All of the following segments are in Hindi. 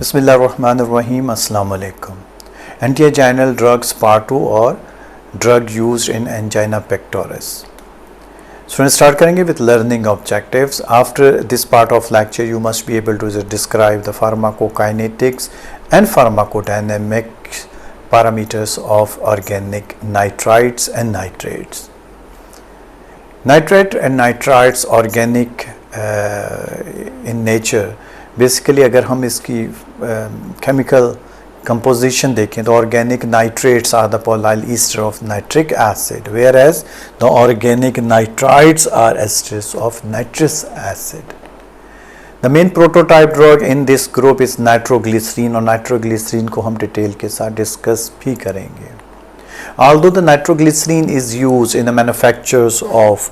बिस्मिल्लाहिर्रहमानिर्रहीम अस्सलाम वालेकुम। एंटीएंजाइनल ड्रग्स पार्ट 2 और drug used in angina pectoris. Student start करेंगे with learning objectives. After this part of lecture you must be able to describe the pharmacokinetics and pharmacodynamics parameters of organic nitrites and nitrates. Nitrate and nitrites organic in nature. Basically अगर हम इसकी chemical composition देखें तो organic nitrates are the polyl ester of nitric acid, whereas the organic nitrites are esters of nitrous acid. The main prototype drug in this group is nitroglycerin और nitroglycerin को हम डिटेल के साथ डिस्कस भी करेंगे. Although the nitroglycerin is used in the manufactures of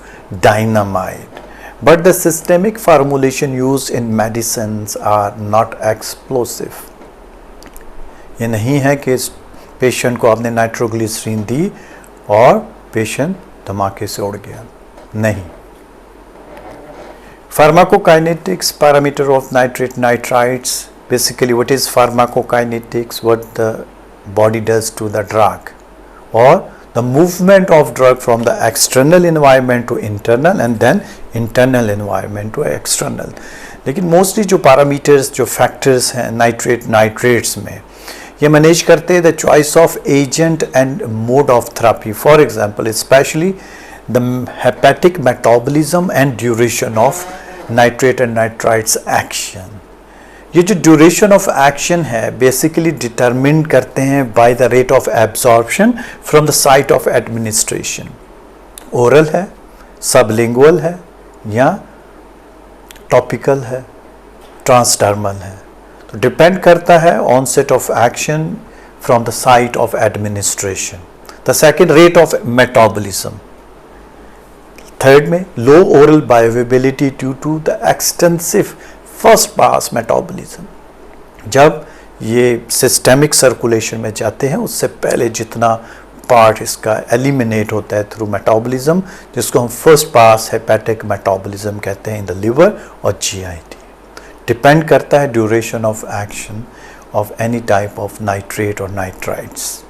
dynamite, but the systemic formulation used in medicines are not explosive. ये नहीं है कि इस पेशेंट को आपने नाइट्रोग्लिसरीन दी और पेशेंट धमाके से उड़ गया, नहीं. Pharmacokinetics parameter of nitrate nitrites. Basically what is pharmacokinetics? What the body does to the drug, or the movement of drug from the external environment to internal and then internal environment to external. लेकिन mostly जो parameters जो factors हैं nitrate nitrates में ये मैनेज करते हैं the choice of agent and mode of therapy. For example, especially the hepatic metabolism and duration of nitrate and nitrites action. ये जो ड्यूरेशन ऑफ एक्शन है बेसिकली डिटरमिन करते हैं by the rate of absorption from the site of administration. Oral है, सबलिंगुअल है या टॉपिकल है, ट्रांसडर्मल है. तो डिपेंड करता है onset of action from the site of administration. The second, rate of metabolism. Third में low oral bioavailability due to the extensive first pass metabolism. जब ये सिस्टेमिक सर्कुलेशन में जाते हैं उससे पहले जितना पार्ट इसका एलिमिनेट होता है थ्रू मेटाबॉलिज्म, जिसको हम फर्स्ट पास हेपेटिक मेटाबॉलिज्म कहते हैं इन द लिवर और जीआईटी. डिपेंड करता है duration of action of any type of nitrate और nitrites.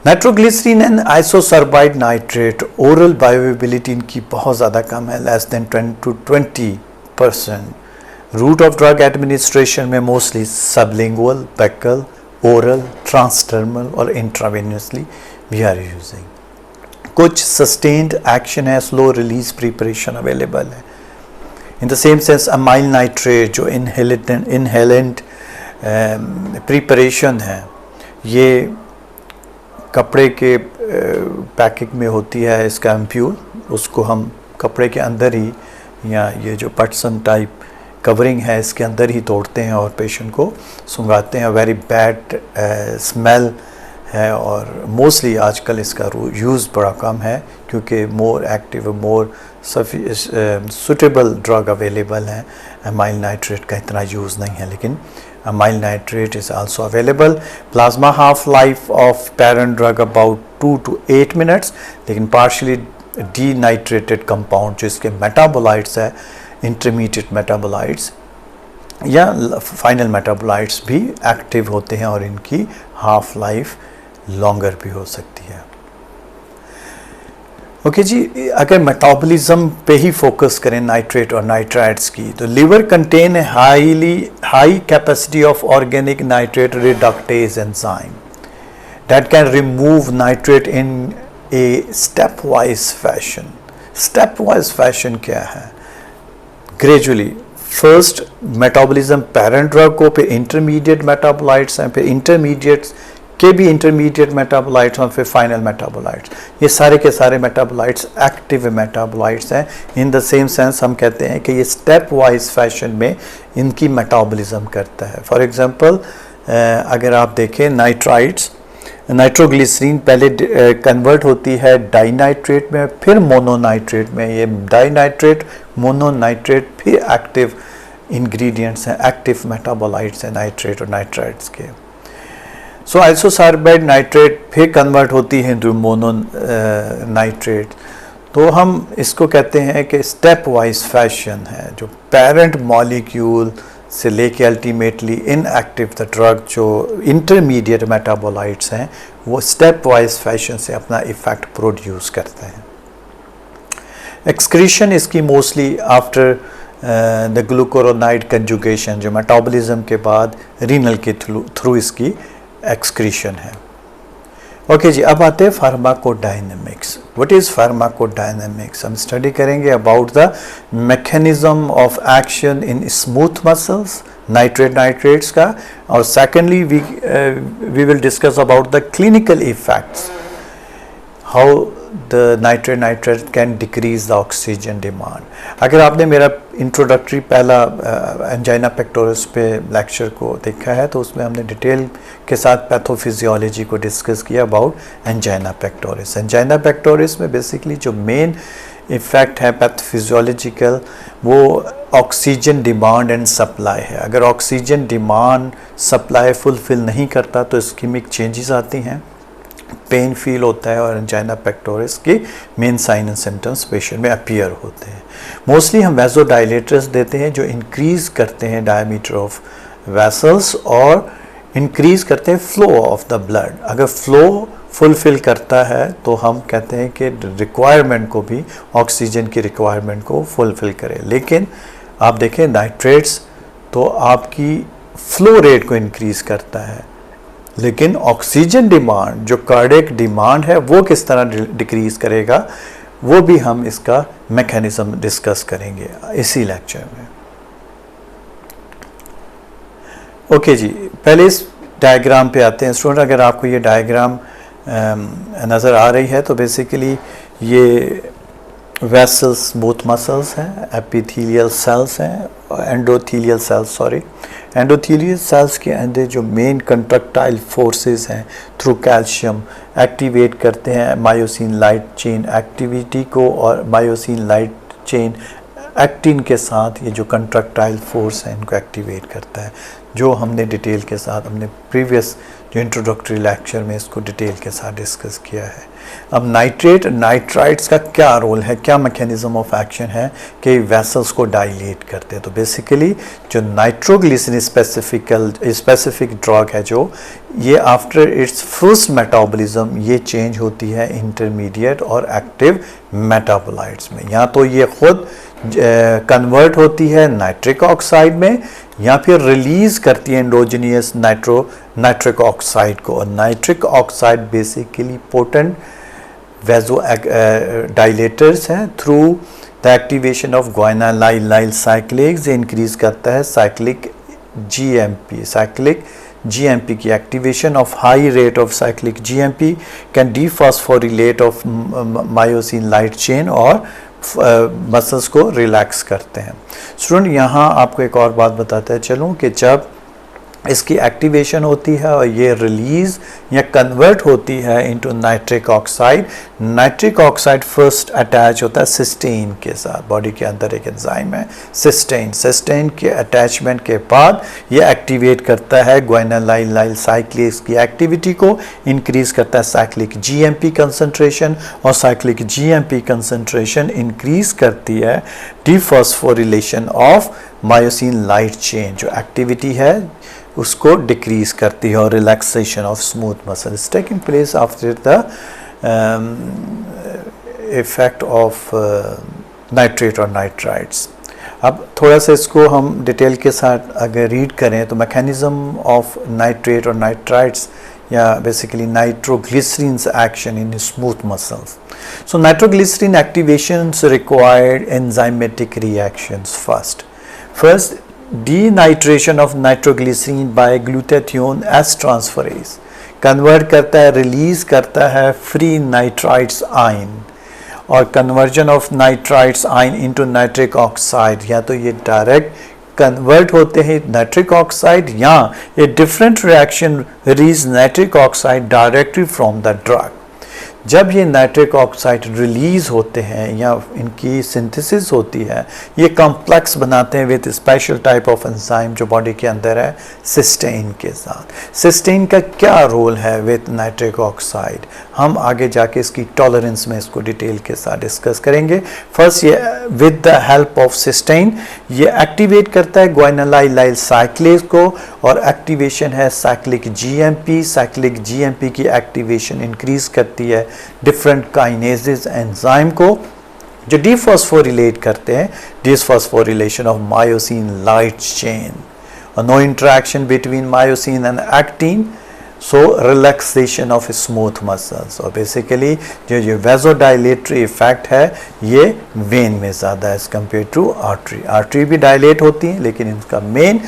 Nitroglycerin and isosorbide nitrate oral bioavailability इनकी बहुत ज़्यादा कम है, less than 10 to 20%. Route of drug administration में mostly sublingual, buccal, oral, transdermal और इंट्रावेनियसली वी आर यूजिंग. कुछ सस्टेन्ड एक्शन है, स्लो रिलीज प्रिपरेशन अवेलेबल है. In the same sense amyl nitrate जो इनहेलेंट प्रिपरेशन है, ये कपड़े के पैकिंग में होती है. इसका एम्प्यूल उसको हम कपड़े के अंदर ही या ये जो पटसन टाइप कवरिंग है इसके अंदर ही तोड़ते हैं और पेशेंट को सुंघाते हैं. वेरी बैड स्मेल है और मोस्टली आजकल इसका यूज़ बड़ा कम है क्योंकि more active more suitable drug available है. अमाइल नाइट्रेट का इतना यूज़ नहीं है, लेकिन amyl nitrate is also available. Plasma half life of parent drug about 2 to 8 minutes, लेकिन partially denaturate compound जो इसके metabolites है, intermediate metabolites या final metabolites भी active होते हैं और इनकी half life longer भी हो सकती है. ओके जी, अगर मेटाबॉलिज्म पे ही फोकस करें नाइट्रेट और नाइट्राइट्स की तो liver contain high capacity of organic nitrate reductase enzyme that can remove nitrate in a step wise fashion. Step wise fashion क्या है? Gradually first metabolism parent drug को, फिर इंटरमीडिएट मेटाबोलाइट्स हैं, फिर इंटरमीडिएट्स के भी इंटरमीडिएट मेटाबोलाइट्स और फिर फाइनल मेटाबोलाइट्स. ये सारे के सारे मेटाबोलाइट्स एक्टिव मेटाबोलाइट्स हैं. इन द सेम सेंस हम कहते हैं कि ये स्टेप वाइज फैशन में इनकी मेटाबॉलिज्म करता है. फॉर एग्जांपल अगर आप देखें नाइट्राइट्स, नाइट्रोग्लिसरीन पहले कन्वर्ट होती है डाइनाइट्रेट में, फिर मोनोनाइट्रेट में. ये डाइनाइट्रेट, मोनोनाइट्रेट फिर एक्टिव इंग्रेडिएंट्स हैं, एक्टिव मेटाबोलाइट्स हैं नाइट्रेट और नाइट्राइट्स के. सो आइसोसर्बाइड नाइट्रेट फिर कन्वर्ट होती है टू मोनो नाइट्रेट. तो हम इसको कहते हैं कि स्टेप वाइज फैशन है. जो पेरेंट मॉलिक्यूल से लेके अल्टीमेटली इनएक्टिव द ड्रग जो इंटरमीडिएट मेटाबोलाइट्स हैं वो स्टेप वाइज फैशन से अपना इफ़ेक्ट प्रोड्यूस करते हैं। एक्सक्रीशन इसकी mostly after the glucuronide conjugation, जो मेटाबॉलिज्म के बाद रीनल के थ्रू इसकी एक्सक्रीशन है। ओके जी, अब आते हैं फार्माकोडायनेमिक्स। What is pharmacodynamics? हम स्टडी करेंगे about the mechanism of action in smooth muscles, nitrates का, और secondly we will discuss about the clinical effects, how the nitrate can decrease the oxygen demand. अगर आपने मेरा इंट्रोडक्टरी पहला एंजाइना पेक्टोरिस पे लेक्चर को देखा है तो उसमें हमने डिटेल के साथ पैथोफिजियोलॉजी को डिस्कस किया about angina pectoris. Angina pectoris में बेसिकली जो मेन इफ़ेक्ट है पैथोफिजियोलॉजिकल वो ऑक्सीजन डिमांड एंड सप्लाई है। अगर ऑक्सीजन डिमांड सप्लाई फुलफिल नहीं करता तो इस्कीमिक चेंजेस आती हैं, पेन फील होता है और एंजाइना पेक्टोरिस के main sign and symptoms patient में अपीयर होते हैं। मोस्टली हम वैसोडाइलेटर्स देते हैं जो इंक्रीज करते हैं डायमीटर ऑफ वेसल्स और इंक्रीज करते हैं फ्लो ऑफ द ब्लड। अगर फ्लो फुलफिल करता है तो हम कहते हैं कि रिक्वायरमेंट को भी, ऑक्सीजन की रिक्वायरमेंट को फुलफिल करे। लेकिन आप देखें नाइट्रेट्स तो आपकी फ्लो रेट को इंक्रीज करता है, लेकिन ऑक्सीजन डिमांड जो कार्डियक डिमांड है वो किस तरह डिक्रीज करेगा, वो भी हम इसका मैकेनिज्म डिस्कस करेंगे इसी लेक्चर में। ओके जी, पहले इस डायग्राम पे आते हैं। स्टूडेंट, अगर आपको ये डायग्राम नज़र आ रही है तो बेसिकली ये वेसल्स स्मूथ मसल्स हैं, एपिथेलियल सेल्स हैं, एंडोथेलियल सेल्स, एंडोथेलियल सेल्स के अंदर जो मेन कंट्रक्टाइल फोर्सेस हैं थ्रू कैल्शियम एक्टिवेट करते हैं मायोसिन लाइट चेन एक्टिविटी को, और मायोसिन लाइट चेन एक्टिन के साथ ये जो कंट्रक्टाइल फोर्स है इनको एक्टिवेट करता है, जो हमने डिटेल के साथ हमने प्रीवियस जो इंट्रोडक्टरी लेक्चर में इसको डिटेल के साथ डिस्कस किया है। अब नाइट्राइट्स का क्या रोल है, क्या मैकेनिज्म ऑफ एक्शन है कि वेसल्स को डायलेट करते हैं। तो बेसिकली जो नाइट्रोग्लिसरीन स्पेसिफिक ड्रग है जो ये आफ्टर इट्स फर्स्ट मेटाबॉलिज्म ये चेंज होती है इंटरमीडिएट और एक्टिव मेटाबोलाइट्स में। या तो ये खुद कन्वर्ट होती है नाइट्रिक ऑक्साइड में या फिर रिलीज करती है एंडोजिनियस नाइट्रिक ऑक्साइड को। और nitric oxide basically potent vasodilators हैं through the activation of guanylyl cyclase increase करता है साइक्लिक GMP की activation of high rate of cyclic GMP can dephosphorylate of myosin light chain और मसल्स को रिलैक्स करते हैं। स्टूडेंट, यहाँ आपको एक और बात बताता है चलूँ कि जब इसकी एक्टिवेशन होती है और ये रिलीज या कन्वर्ट होती है into nitric oxide first attach होता है सिस्टीन के साथ। बॉडी के अंदर एक एंजाइम है सिस्टीन के अटैचमेंट के बाद ये एक्टिवेट करता है ग्वाइनालाइल साइक्लिक्स की एक्टिविटी को, इंक्रीज करता है साइक्लिक GMP कंसंट्रेशन, और साइक्लिक GMP कंसंट्रेशन इंक्रीज करती है डिफॉस्फोरिलेशन ऑफ मायोसिन लाइट चेन, जो एक्टिविटी है उसको डिक्रीज करती है, और relaxation of smooth muscle is taking place after the effect of nitrate और नाइट्राइट्स। अब थोड़ा सा इसको हम डिटेल के साथ अगर रीड करें तो मैकेनिज्म ऑफ नाइट्रेट और नाइट्राइट्स या basically nitroglycerin's action in smooth muscles. So nitroglycerin activations required enzymatic reactions first. First, denitration of nitroglycerin by glutathione S transferase convert करता है, रिलीज करता है फ्री नाइट्राइट्स आयन, और conversion of nitrites ion into nitric oxide, या तो ये डायरेक्ट कन्वर्ट होते हैं नाइट्रिक ऑक्साइड या a different reaction release nitric oxide directly from the drug. जब ये नाइट्रिक ऑक्साइड रिलीज होते हैं या इनकी सिंथेसिस होती है, ये कॉम्प्लेक्स बनाते हैं with special type of enzyme जो बॉडी के अंदर है सिस्टीन के साथ। सिस्टीन का क्या रोल है विद नाइट्रिक ऑक्साइड, हम आगे जाके इसकी टॉलरेंस में इसको डिटेल के साथ डिस्कस करेंगे। फर्स्ट ये with the help of cysteine ये एक्टिवेट करता है ग्वाइनोलाइल साइक्लेज को, और एक्टिवेशन है साइक्लिक जीएमपी। साइक्लिक जीएमपी की एक्टिवेशन इंक्रीज करती है डिफरेंट काइनेजेस एंजाइम को जो डीफॉस्फोरिलेट करते हैं, dephosphorylation of myosin light chain, no interaction between myosin and actin, so relaxation of smooth muscles. और बेसिकली जो ये वेजोडाइलेटरी इफेक्ट है ये वेन में ज़्यादा है as compare to artery. Artery भी डायलेट होती है लेकिन इनका मेन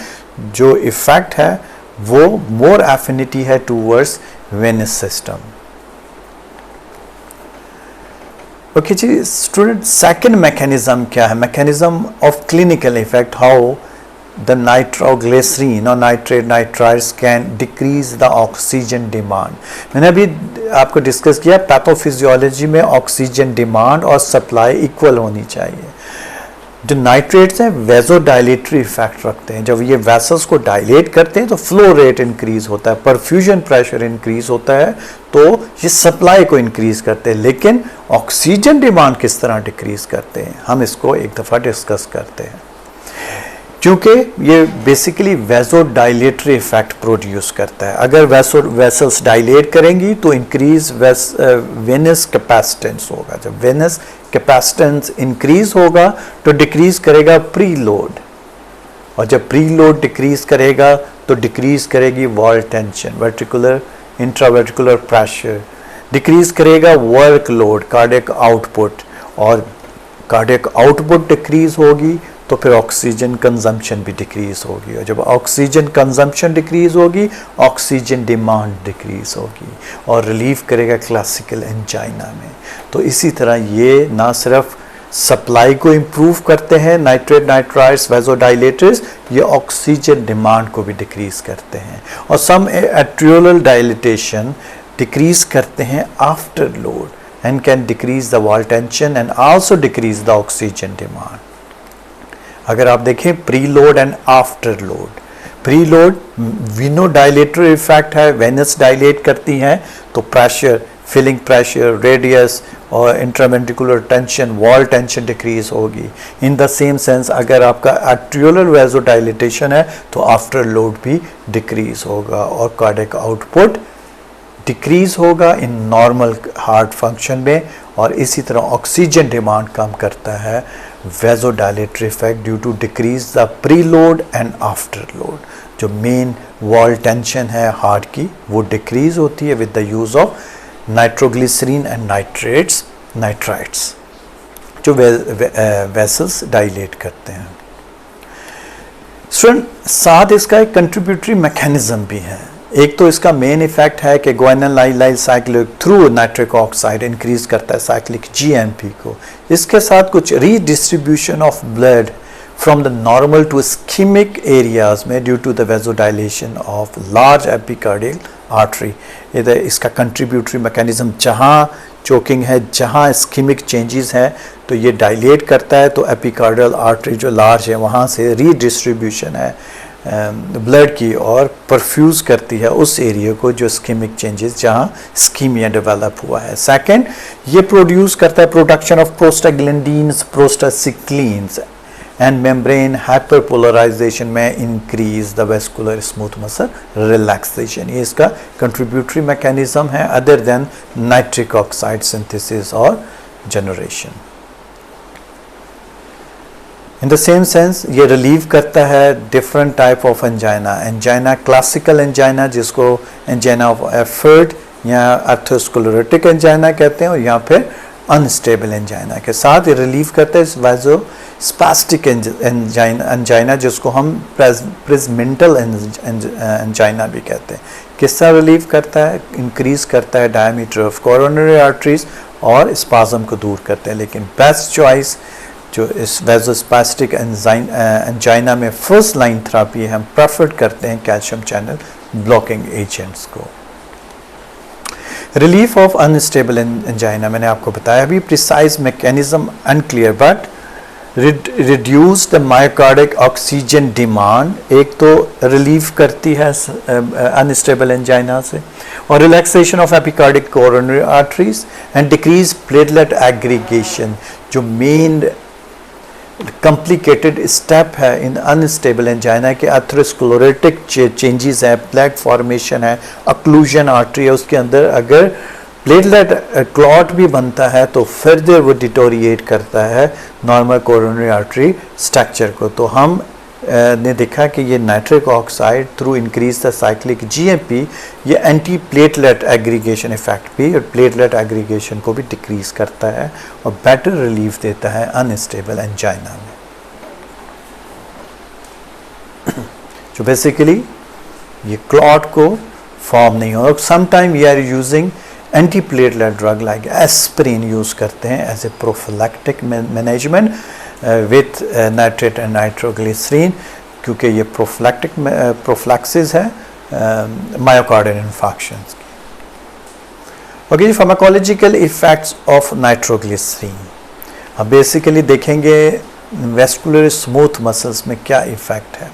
जो इफेक्ट है वो मोर एफिनिटी है towards venous system. Okay ji student, second mechanism क्या है? Mechanism of clinical effect, how the nitroglycerin or nitrate nitrites can decrease the oxygen demand। मैंने अभी आपको डिस्कस किया पैथोफिजियोलॉजी में ऑक्सीजन डिमांड और सप्लाई इक्वल होनी चाहिए। जो नाइट्रेट्स हैं वेजोडाइलेटरी इफेक्ट रखते हैं, जब ये वेसल्स को डायलेट करते हैं तो फ्लो रेट इंक्रीज होता है, परफ्यूजन प्रेशर इंक्रीज होता है, तो ये सप्लाई को इंक्रीज करते हैं। लेकिन ऑक्सीजन डिमांड किस तरह डिक्रीज करते हैं, हम इसको एक दफ़ा डिस्कस करते हैं। क्योंकि ये बेसिकली वेजोडाइलेटरी इफेक्ट प्रोड्यूस करता है। अगर वेसल्स डायलेट करेंगी तो इंक्रीज वेनस कैपेसिटेंस होगा। जब वेनस कैपेसिटेंस इंक्रीज होगा तो डिक्रीज करेगा प्री लोड, और जब प्री लोड डिक्रीज करेगा तो डिक्रीज करेगी wall tension, ventricular intraventricular pressure, decrease करेगा वर्क लोड, कार्डियक आउटपुट, और कार्डियक आउटपुट डिक्रीज होगी तो फिर ऑक्सीजन कंजम्पशन भी डिक्रीज होगी, और जब ऑक्सीजन कंजम्पशन डिक्रीज होगी ऑक्सीजन डिमांड डिक्रीज होगी और रिलीफ करेगा क्लासिकल एंजाइना में। तो इसी तरह ये ना सिर्फ सप्लाई को इम्प्रूव करते हैं नाइट्रेट नाइट्राइट्स वेजोडाइलेटर्स, ये ऑक्सीजन डिमांड को भी डिक्रीज करते हैं। और सम एट्रियोलर डायलिटेशन डिक्रीज करते हैं after load and can decrease the wall tension and also decrease the oxygen demand. अगर आप देखें pre load and after load, pre load venodilatory effect है, वेनस डायलेट करती हैं तो प्रेशर, फिलिंग प्रेशर, रेडियस और intraventricular tension, wall tension decrease होगी। इन द सेम सेंस अगर आपका एट्रियोलर वेजोडाइलेटेशन है तो आफ्टर लोड भी डिक्रीज होगा और कार्डियक आउटपुट डिक्रीज होगा इन नॉर्मल हार्ट फंक्शन में, और इसी तरह ऑक्सीजन डिमांड कम करता है vasodilatory effect due to decrease the pre load and after load. जो मेन वॉल टेंशन है हार्ट की वो डिक्रीज होती है with the use of nitroglycerin and nitrites जो वेसल्स डायलेट करते हैं। स्टूडेंट, साथ इसका एक कंट्रीब्यूटरी मैकेनिज्म भी है। एक तो इसका मेन इफेक्ट है कि guanylyl cyclic through nitric oxide increase करता है साइक्लिक जीएमपी को। इसके साथ कुछ redistribution of blood from the normal to ischemic areas में due to the vasodilation of large epicardial artery. इधर इसका कंट्रीब्यूटरी मैकेनिज्म, जहाँ चोकिंग है, जहाँ इस्कीमिक चेंजेस हैं तो ये डायलेट करता है, तो एपिकार्डियल आर्टरी जो लार्ज है वहाँ से रीडिस्ट्रीब्यूशन है ब्लड की और परफ्यूज करती है उस एरिया को जो स्कीमिक चेंजेस जहाँ स्कीमिया डेवलप हुआ है। सेकंड, ये प्रोड्यूस करता है production of prostaglandins, prostacyclins and membrane hyperpolarization में increase the vascular smooth muscle relaxation. ये इसका कंट्रीब्यूटरी मैकेनिज्म है other than nitric oxide synthesis और generation. In the same sense ये रिलीव करता है different type of angina. Angina classical angina जिसको एंजाइना ऑफ एफर्ट या अर्थोस्क्लेरोटिक एंजाइना कहते हैं, और यहाँ पे अनस्टेबल एंजाइना के साथ ये रिलीव करता है वाजोस्पास्टिक एंजाइना जिसको हम प्रिजमेंटल एंजाइना भी कहते हैं। किस तरह रिलीव करता है? इंक्रीज करता है डायमीटर ऑफ कोरोनरी आर्टरीज और स्पाज्म को दूर करते हैं। लेकिन बेस्ट चॉइस जो इस वेजोस्पास्टिक एंजाइना में फर्स्ट लाइन थेरेपी है, हम प्रेफर करते हैं कैल्शियम चैनल ब्लॉकिंग एजेंट्स को। रिलीफ ऑफ अनस्टेबल एंजाइना, मैंने आपको बताया अभी, precise mechanism unclear but reduce the myocardial oxygen demand, एक तो रिलीफ करती है अनस्टेबल एंजाइना से, और relaxation of epicardial coronary arteries and decrease platelet aggregation, जो मेन कॉम्प्लिकेटेड स्टेप है इन अनस्टेबल एंजाइना के एथेरोस्क्लेरोटिक चेंजेस है, प्लेग फॉर्मेशन है, अक्लूजन आर्टरी है, उसके अंदर अगर प्लेटलेट क्लॉट भी बनता है तो फर्दर वो डिटोरिएट करता है नॉर्मल कोरोनरी आर्टरी स्ट्रक्चर को। तो हम ने देखा कि ये nitric oxide through increase the cyclic GMP ये एंटी प्लेटलेट एग्रीगेशन इफेक्ट भी और प्लेटलेट एग्रीगेशन को भी डिक्रीज करता है और बेटर रिलीफ देता है अनस्टेबल एंजाइना में। जो बेसिकली ये क्लॉट को फॉर्म नहीं हो। Sometime we are using anti platelet drug like aspirin use करते हैं as a prophylactic management with nitrate and nitroglycerin, क्योंकि ये प्रोफिलैक्सिस है मायोकार्डियल इन्फेक्शंस की। Okay, pharmacological effects of nitroglycerin, अब बेसिकली देखेंगे वेस्कुलर स्मूथ मसल्स में क्या इफेक्ट है।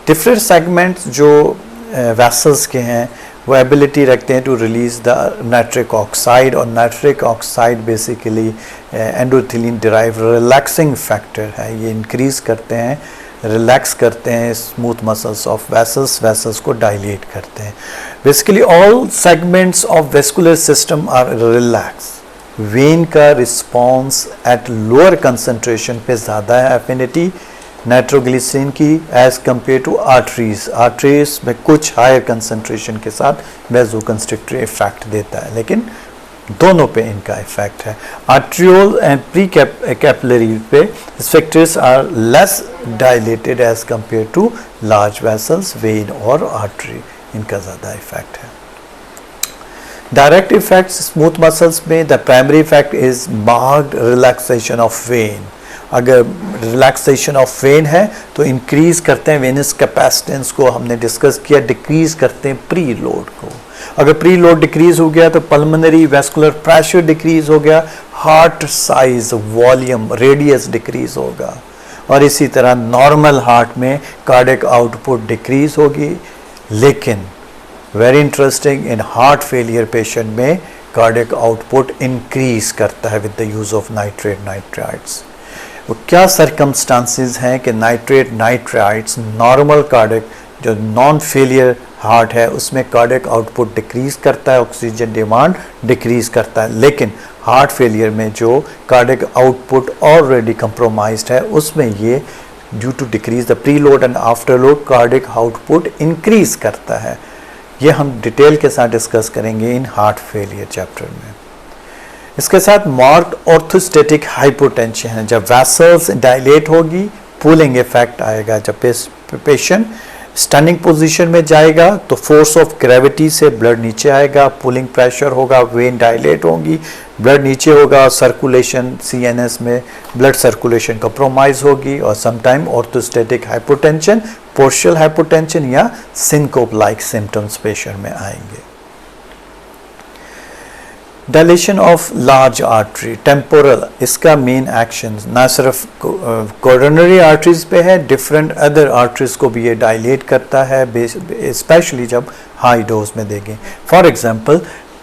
डिफरेंट सेगमेंट्स जो वेसल्स के हैं वो एबिलिटी रखते हैं to release the nitric oxide, और nitric oxide basically endothelium derive relaxing factor है, ये इंक्रीज करते हैं, रिलैक्स करते हैं स्मूथ मसल्स ऑफ वेसल्स को डायलेट करते हैं। Basically all segments of vascular system are relax. Vein का रिस्पॉन्स एट लोअर कंसंट्रेशन पे ज़्यादा है एफिनिटी नाइट्रोग्लिसरीन की एज कम्पेयर टू आर्टरीज में कुछ हायर कंसंट्रेशन के साथ वेजोकंस्ट्रिक्टरी इफेक्ट देता है, लेकिन दोनों पे इनका इफेक्ट है। आर्ट्रियोल एंड प्री कैपिलरी पे factors are less dilated as compare to large vessels, vein और आर्टरी, इनका ज़्यादा इफेक्ट है। डायरेक्ट इफेक्ट्स स्मूथ मसल्स में, the primary effect is marked relaxation of vein. अगर रिलैक्सेशन ऑफ वेन है तो इंक्रीज करते हैं वेनस कैपेसिटेंस को, हमने डिस्कस किया, डिक्रीज करते हैं प्री लोड को। अगर प्री लोड डिक्रीज हो गया तो पल्मोनरी वेस्कुलर प्रेशर डिक्रीज हो गया, heart size, volume, radius decrease होगा, और इसी तरह नॉर्मल हार्ट में कार्डियक आउटपुट डिक्रीज होगी। लेकिन very interesting, in heart failure patient में कार्डियक आउटपुट इंक्रीज करता है with the use of nitrate nitrides. वो क्या सर्कमस्टांसेस हैं कि नाइट्रेट नाइट्राइड्स नॉर्मल कार्डियक जो नॉन फेलियर हार्ट है उसमें कार्डियक आउटपुट डिक्रीज करता है, ऑक्सीजन डिमांड डिक्रीज करता है, लेकिन हार्ट फेलियर में जो कार्डियक आउटपुट ऑलरेडी कंप्रोमाइज्ड है उसमें ये due to decrease the pre load and after load cardiac output increase करता है। ये हम डिटेल के साथ डिस्कस करेंगे इन हार्ट फेलियर चैप्टर में। इसके साथ मार्क्ड ऑर्थोस्टेटिक हाइपोटेंशन है, जब वेसल्स डायलेट होगी पुलिंग इफेक्ट आएगा। जब पेशेंट स्टैंडिंग पोजीशन में जाएगा तो फोर्स ऑफ ग्रेविटी से ब्लड नीचे आएगा, पुलिंग प्रेशर होगा, वेन डायलेट होगी, ब्लड नीचे होगा, सर्कुलेशन सीएनएस में ब्लड सर्कुलेशन कंप्रोमाइज होगी, और समटाइम ऑर्थोस्टेटिक हाइपोटेंशन, पोर्शियल हाइपोटेंशन या सिंकोप लाइक सिम्टम्स पेशेंट में आएंगे। Dilation of large artery temporal, इसका मेन एक्शन ना सिर्फ कोरोनरी आर्टरीज पे है, डिफरेंट अदर आर्टरीज को भी ये डायलेट करता है, स्पेशली जब हाई डोज में देंगे। For example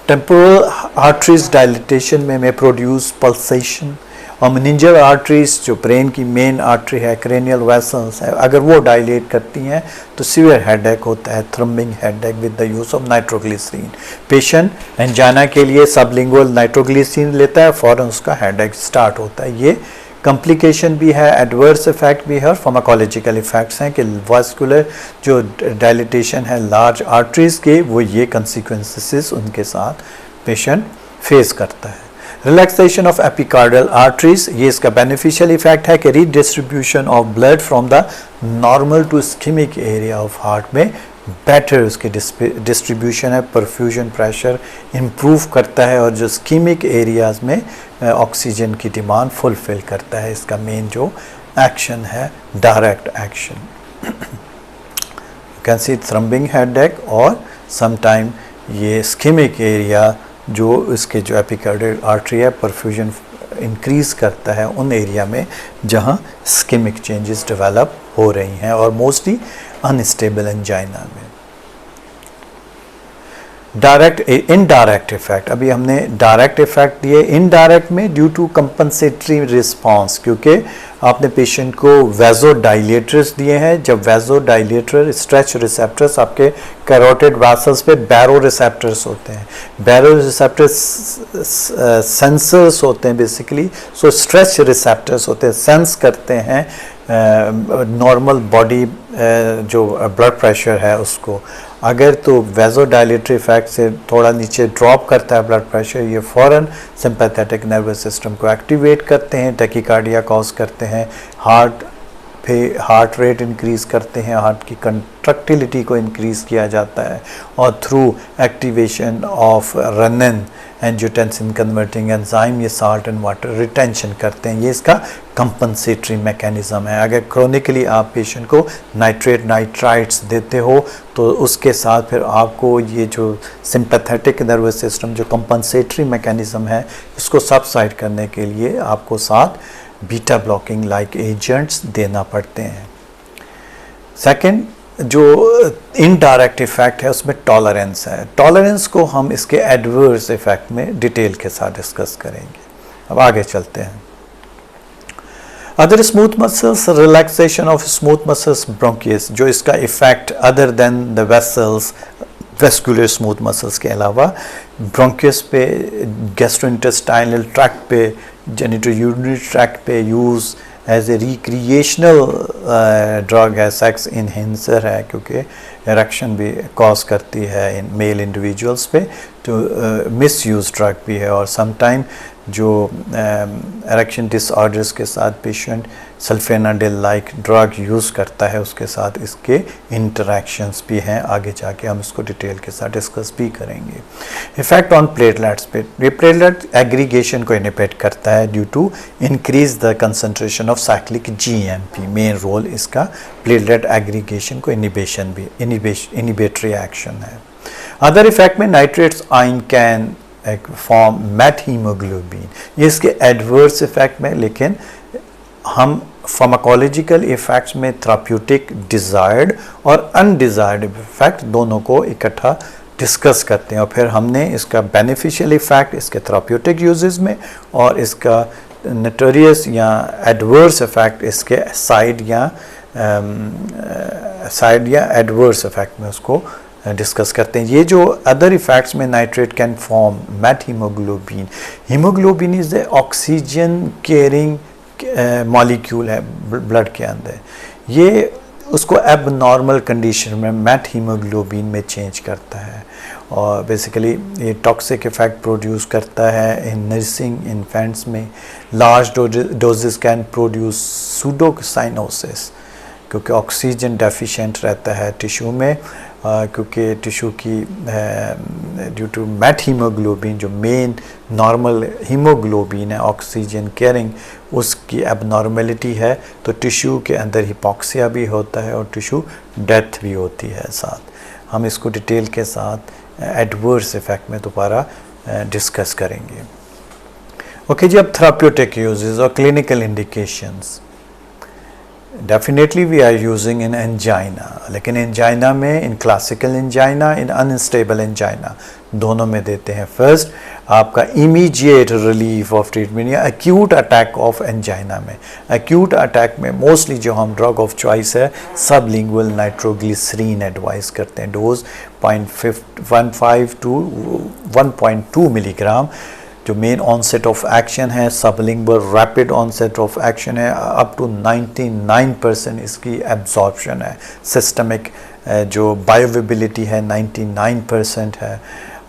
temporal arteries dilatation में प्रोड्यूस पल्सेशन, और मेनिंजियल आर्टरीज जो ब्रेन की मेन आर्टरी है, क्रेनियल वेसल्स है, अगर वो डायलेट करती हैं तो सीवियर हेडेक होता है, throbbing headache with the use of nitroglycerin. Patient angina के लिए सबलिंगुअल नाइट्रोग्लिसरीन लेता है, फौरन उसका हेडेक स्टार्ट होता है। ये कॉम्प्लिकेशन भी है, एडवर्स इफेक्ट भी है, और फार्माकोलॉजिकल इफेक्ट्स हैं कि वास्कुलर जो डायलिटेशन है लार्ज आर्टरीज के, वो ये कंसिक्वेंसेस उनके साथ पेशेंट फेस करता है। रिलैक्सेशन ऑफ एपिकार्डियल आर्टरीज, ये इसका बेनिफिशियल इफेक्ट है कि redistribution of blood from the normal to ischemic area of heart में बेटर उसकी डिस्ट्रीब्यूशन है, परफ्यूजन प्रेशर इम्प्रूव करता है, और जो इस्कीमिक एरियाज में ऑक्सीजन की डिमांड फुलफिल करता है। इसका मेन जो एक्शन है direct action. You can see throbbing headache, और समटाइम ये इस्कीमिक एरिया जो इसके जो एपिकार्डियल आर्टरी है परफ्यूजन इंक्रीज करता है उन एरिया में जहाँ स्किमिक चेंजेस डेवलप हो रही हैं और मोस्टली अनस्टेबल एंजाइना में। डायरेक्ट इनडायरेक्ट इफेक्ट, अभी हमने डायरेक्ट इफेक्ट दिए, इनडायरेक्ट में ड्यू टू कंपनसेटरी रिस्पांस, क्योंकि आपने पेशेंट को वैसोडाइलेटर्स दिए हैं। जब वैसोडाइलेटर स्ट्रेच रिसेप्टर्स आपके कैरोटिड वेसल्स पे बैरो रिसेप्टर्स होते हैं, बैरो रिसेप्टर्स सेंसर्स होते हैं बेसिकली, सो स्ट्रेच रिसेप्टर्स होते हैं, सेंस करते हैं नॉर्मल बॉडी जो ब्लड प्रेशर है उसको। अगर तो वैसोडाइलेटरी इफेक्ट से थोड़ा नीचे ड्रॉप करता है ब्लड प्रेशर, ये फ़ौरन सिंपैथेटिक नर्वस सिस्टम को एक्टिवेट करते हैं, टैकीकार्डिया कॉज करते हैं, हार्ट रेट इंक्रीज़ करते हैं, हार्ट की कंट्रक्टिलिटी को इंक्रीज़ किया जाता है और through activation of renin angiotensin converting enzyme ये साल्ट एंड वाटर रिटेंशन करते हैं। ये इसका कंपनसेटरी मैकेनिज़्म है। अगर क्रोनिकली आप पेशेंट को नाइट्रेट नाइट्राइट्स देते हो तो उसके साथ फिर आपको ये जो सिंपैथेटिक नर्वस सिस्टम जो कंपनसेटरी मैकेनिज़्म है इसको सबसाइड करने के लिए आपको साथ बीटा ब्लॉकिंग लाइक एजेंट्स देना पड़ते हैं। सेकंड जो इनडायरेक्ट इफेक्ट है उसमें टॉलरेंस है। टॉलरेंस को हम इसके एडवर्स इफेक्ट में डिटेल के साथ डिस्कस करेंगे। अब आगे चलते हैं। Other smooth muscles, relaxation of smooth muscles bronchus, जो इसका effect other than the vessels vascular smooth muscles के अलावा ब्रोंकियस पे, गैस्ट्रोइंटेस्टाइनल ट्रैक्ट पे, जेनिटो यूरिनरी ट्रैक्ट पे use as a recreational drug है, सेक्स इन्हेंसर है, क्योंकि इरेक्शन भी कॉज करती है इन मेल इंडिविजुअल्स पे, तो मिस यूज ड्रग भी है। और समटाइम जो इरेक्शन डिसऑर्डर्स के साथ पेशेंट सल्फेनाडिल लाइक ड्रग यूज़ करता है, उसके साथ इसके इंटरेक्शंस भी हैं। आगे जाके हम इसको डिटेल के साथ डिस्कस भी करेंगे। इफेक्ट ऑन प्लेटलेट्स पे, ये प्लेटलेट एग्रीगेशन को इनिबिट करता है due to increase the concentration of cyclic GMP, main role इसका प्लेटलेट एग्रीगेशन को इनिबेशन भी इनिबेटरी एक्शन है। अदर इफेक्ट में nitrates ion can form met haemoglobin, ये इसके एडवर्स इफेक्ट में, लेकिन हम फार्माकोलॉजिकल इफेक्ट्स में थेराप्यूटिक डिज़ायर्ड और अनडिज़ायर्ड इफेक्ट दोनों को इकट्ठा डिस्कस करते हैं और फिर हमने इसका बेनिफिशियल इफेक्ट इसके थेराप्यूटिक यूजेस में और इसका नोटोरियस या एडवर्स इफेक्ट इसके साइड या एडवर्स इफेक्ट में उसको डिस्कस करते हैं। ये जो अदर इफेक्ट्स में nitrate can form met haemoglobin, haemoglobin is a oxygen carrying molecule है ब्लड के अंदर, ये उसको एबनॉर्मल कंडीशन में मेट हीमोग्लोबिन में चेंज करता है और बेसिकली ये टॉक्सिक इफेक्ट प्रोड्यूस करता है इन नर्सिंग इन्फेंट्स में। लार्ज डोजेस कैन प्रोड्यूस सूडोसाइनोसिस, क्योंकि ऑक्सीजन डेफिशिएंट रहता है टिश्यू में, क्योंकि टिश्यू की ड्यू टू मेट हीमोग्लोबिन जो मेन नॉर्मल हीमोग्लोबिन है ऑक्सीजन कैरिंग, उसकी एबनॉर्मेलिटी है, तो टिश्यू के अंदर हिपोक्सिया भी होता है और टिश्यू डेथ भी होती है साथ। हम इसको डिटेल के साथ एडवर्स इफेक्ट में दोबारा डिस्कस करेंगे। ओके जी, अब थेराप्यूटिक यूजेस और clinical indications. Definitely we are using in angina, लेकिन एंजाइना में in classical angina, in unstable angina दोनों में देते हैं। फर्स्ट आपका इमीडिएट रिलीफ ऑफ ट्रीटमेंट या एक्यूट अटैक ऑफ एंजाइना में। एक्यूट अटैक में मोस्टली जो हम ड्रग ऑफ चॉइस है सबलिंगुअल नाइट्रोग्लिसरीन एडवाइस करते हैं, डोज 0.15 टू 1.2 मिलीग्राम। जो मेन ऑनसेट ऑफ एक्शन है sublingual rapid onset of action है, अप टू 99% इसकी एब्जॉर्प्शन है। सिस्टमिक जो बायोवेबिलिटी है 99% है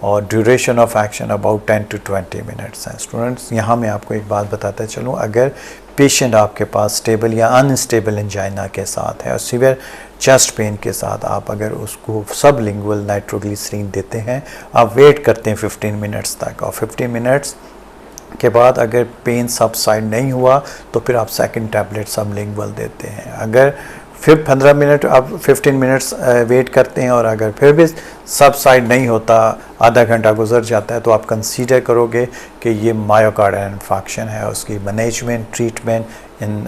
और duration of action about 10 to 20 minutes है। स्टूडेंट्स, यहाँ मैं आपको एक बात बताता चलूँ, अगर पेशेंट आपके पास स्टेबल या अनस्टेबल एंजाइना के साथ है और सीवियर चेस्ट पेन के साथ आप अगर उसको सबलिंगुअल नाइट्रोग्लिसरीन देते हैं, आप वेट करते हैं 15 मिनट्स तक और 15 मिनट्स के बाद अगर पेन सबसाइड नहीं हुआ तो फिर आप सेकंड टैबलेट सबलिंगुअल देते हैं। अगर फिर 15 मिनट अब 15 मिनट्स वेट करते हैं और अगर फिर भी सबसाइड नहीं होता, आधा घंटा गुजर जाता है, तो आप कंसीडर करोगे कि ये मायोकार्डियल इन्फेक्शन है। उसकी मैनेजमेंट ट्रीटमेंट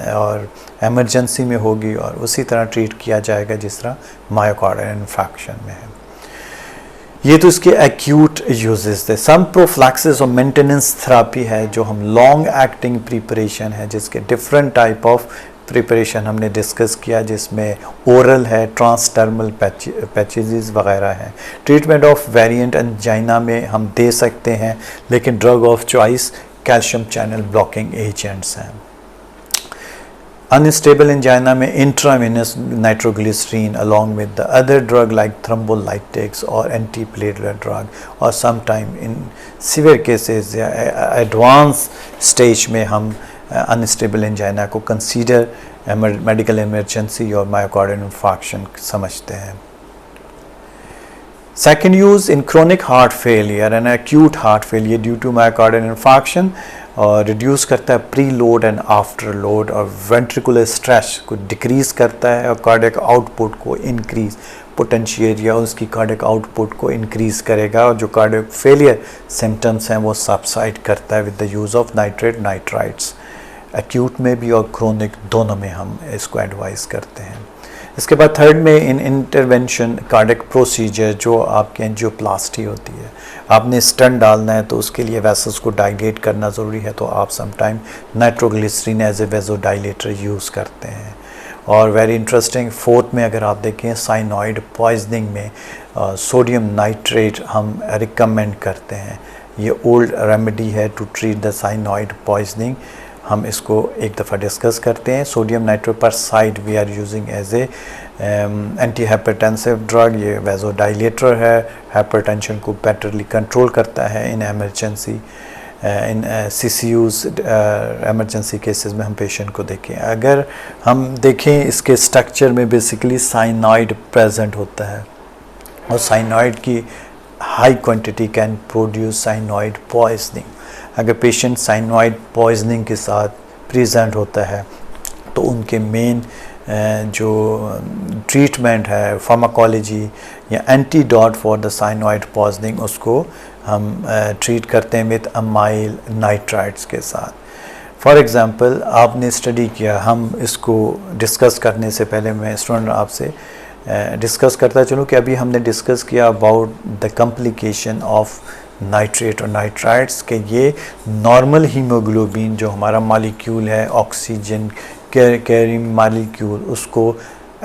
और एमरजेंसी में होगी और उसी तरह ट्रीट किया जाएगा जिस तरह मायोकार्डियल इन्फेक्शन में है। ये तो इसके एक्यूट यूजेस थे। सम प्रोफ्लैक्सिस और मेंटेनेंस थेरेपी है जो हम लॉन्ग एक्टिंग प्रिपरेशन है, जिसके डिफरेंट टाइप ऑफ प्रिपरेशन हमने डिस्कस किया, जिसमें ओरल है, ट्रांसडर्मल पैचेस वगैरह हैं। ट्रीटमेंट ऑफ वेरिएंट एंजाइना में हम दे सकते हैं, लेकिन drug of choice calcium channel blocking agents हैं। अनस्टेबल एंजाइना में intravenous nitroglycerin along with the other drug like thrombolytics और एंटीप्लेटलेट ड्रग, और some time in severe cases या एडवांस स्टेज में हम अनस्टेबल एंजाइना को कंसीडर मेडिकल इमरजेंसी और मायोकार्डियल इन्फेक्शन समझते हैं। Second use in chronic heart failure and acute heart failure due to myocardial infarction और रिड्यूस करता है pre load and after load और वेंट्रिकुलर स्ट्रेस को डिक्रीज़ करता है और कार्डियक आउटपुट को इंक्रीज पोटेंशियल या उसकी कार्डियक आउटपुट को इंक्रीज़ करेगा, और जो कार्डियक फेलियर सिम्टम्स हैं वो सबसाइड करता है with the use of nitrate nitrites. Acute में भी और क्रोनिक दोनों में हम इसको एडवाइस करते हैं। इसके बाद थर्ड में इन इंटरवेंशन कार्डियक प्रोसीजर जो आपकी एंजियोप्लास्टी होती है, आपने स्टेंट डालना है तो उसके लिए वेसल्स को डायलेट करना ज़रूरी है, तो आप sometime nitroglycerin as a vasodilator use करते हैं। और वेरी इंटरेस्टिंग फोर्थ में अगर आप देखें साइनॉइड पॉइजनिंग में सोडियम नाइट्रेट हम रिकमेंड करते हैं। ये ओल्ड रेमेडी है to treat the cyanide poisoning. हम इसको एक दफ़ा डिस्कस करते हैं। Sodium nitroprusside we are using as a anti hypertensive drug. ये वेसोडाइलेटर है, हाइपरटेंशन को बेटरली कंट्रोल करता है in emergency in CCUs emergency cases में हम पेशेंट को देखें। अगर हम देखें इसके स्ट्रक्चर में बेसिकली साइनाइड प्रेजेंट होता है और साइनाइड की high quantity can produce cyanide poisoning. अगर पेशेंट साइनाइड पॉइजनिंग के साथ प्रेजेंट होता है तो उनके मेन जो ट्रीटमेंट है फार्माकोलॉजी या antidote for the cyanide poisoning, उसको हम ट्रीट करते हैं विद अमाइल नाइट्राइट्स के साथ। फॉर एग्ज़ाम्पल आपने स्टडी किया, हम इसको डिस्कस करने से पहले मैं स्टूडेंट आपसे डिस्कस करता चलूँ कि अभी हमने डिस्कस किया about the complication of nitrate और नाइट्राइट्स के ये नॉर्मल हीमोग्लोबिन जो हमारा मालिक्यूल है ऑक्सीजन कैरिंग मालिक्यूल, उसको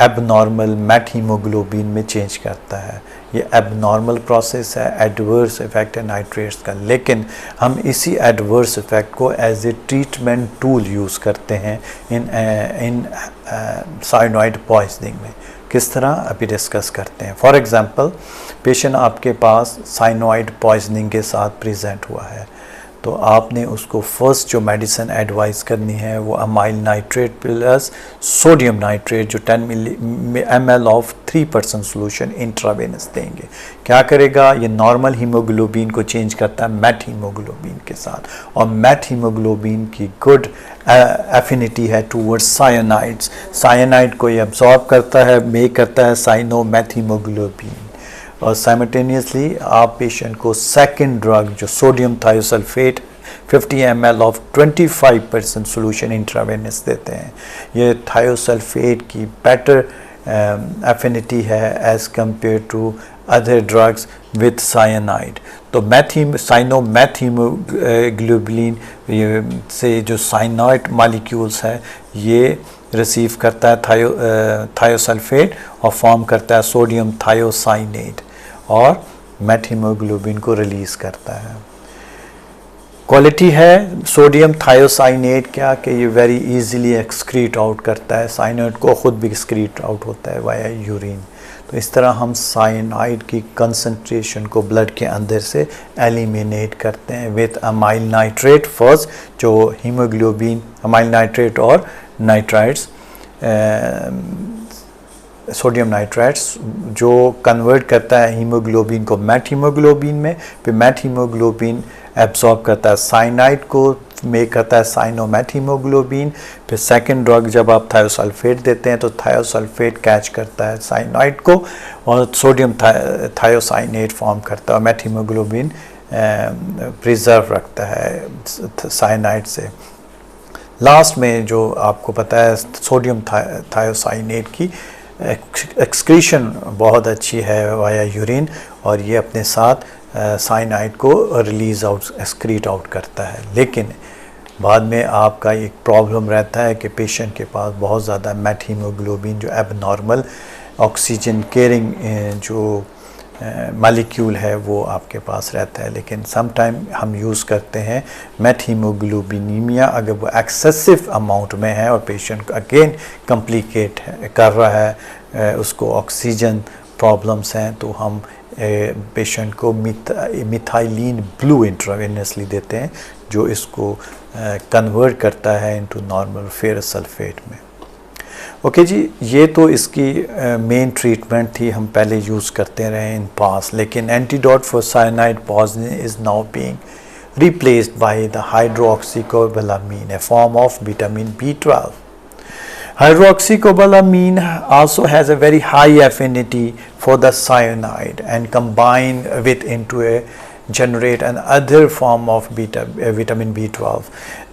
एबनॉर्मल मेट हीमोग्लोबिन में चेंज करता है। ये एबनॉर्मल प्रोसेस है, एडवर्स इफेक्ट है नाइट्रेट्स का, लेकिन हम इसी एडवर्स इफेक्ट को as a treatment tool use करते हैं इन साइनाइड पॉइजनिंग में। किस तरह अभी डिस्कस करते हैं। फॉर एग्ज़ाम्पल पेशेंट आपके पास साइनाइड पॉइजनिंग के साथ प्रेजेंट हुआ है, तो आपने उसको फर्स्ट जो मेडिसिन एडवाइस करनी है वो amyl nitrate plus sodium nitrate जो 10 ml ऑफ 3% सोल्यूशन इंट्रावेनस देंगे। क्या करेगा, ये नॉर्मल हीमोग्लोबिन को चेंज करता है मेट हीमोग्लोबिन के साथ, और मेट हीमोग्लोबिन की गुड एफिनिटी है टूवर्ड्स साइनाइड्स। साइनाइड को ये अब्सॉर्ब करता है, मेक करता है साइनो मेथ हीमोग्लोबिन, और साइमल्टेनियसली आप पेशेंट को सेकंड ड्रग जो sodium thiosulphate 50 ml of 25% solution intravenous देते हैं। ये थायोसल्फेट की बेटर एफिनिटी है as compare to other drugs with cyanide. तो साइनो मेथ हीमोग्लोबिन से जो साइनाइड मालिक्यूल्स है ये रिसीव करता है थायोसल्फेट और फॉर्म करता है सोडियम थायोसाइनेट और मेट हीमोग्लोबिन को रिलीज़ करता है। क्वालिटी है सोडियम थायोसाइनेट क्या कि ये वेरी इजीली एक्सक्रीट आउट करता है, साइनाइड को ख़ुद भी एक्सक्रीट आउट होता है वाया यूरिन। तो इस तरह हम साइनाइड की कंसंट्रेशन को ब्लड के अंदर से एलिमिनेट करते हैं विद अमाइल नाइट्रेट फर्स्ट, जो हीमोग्लोबिन अमाइल नाइट्रेट और नाइट्राइट्स सोडियम नाइट्राइट्स जो कन्वर्ट करता है हीमोग्लोबिन को मेट हीमोग्लोबिन में, फिर मेट हीमोग्लोबिन एब्जॉर्ब करता है साइनाइड को, मेक करता है साइनोमेट हीमोग्लोबिन। फिर सेकंड ड्रग जब आप थायोसल्फेट देते हैं तो थायोसल्फेट कैच करता है साइनाइड को और सोडियम थायोसाइनेट फॉर्म करता है, मेट हीमोग्लोबिन प्रिजर्व रखता है साइनाइड से। लास्ट में जो आपको पता है सोडियम थायोसाइनेट की एक्सक्रीशन बहुत अच्छी है वाया यूरिन और ये अपने साथ साइनाइड को रिलीज आउट एक्सक्रीट आउट करता है। लेकिन बाद में आपका एक प्रॉब्लम रहता है कि पेशेंट के पास बहुत ज़्यादा मेट हीमोग्लोबिन जो एबनॉर्मल ऑक्सीजन केयरिंग जो मालिक्यूल है वो आपके पास रहता है। लेकिन सम टाइम हम यूज़ करते हैं मेट हीमोग्लोबिनीमिया, अगर वो एक्सेसिव अमाउंट में है और पेशेंट अगेन कम्प्लिकेट कर रहा है, उसको ऑक्सीजन प्रॉब्लम्स हैं, तो हम पेशेंट को मिथाइलिन ब्लू इंट्रावेनसली देते हैं जो इसको कन्वर्ट करता है इनटू नॉर्मल फेरस सल्फेट में। ओके जी, ये तो इसकी मेन ट्रीटमेंट थी, हम पहले यूज़ करते रहे इन पास। लेकिन antidote for cyanide poisoning is now being replaced by the hydroxycobalamin, a form of vitamin B12. Hydroxycobalamin also has a very high affinity for the cyanide and combine with into a generate an other form of vitamin B12.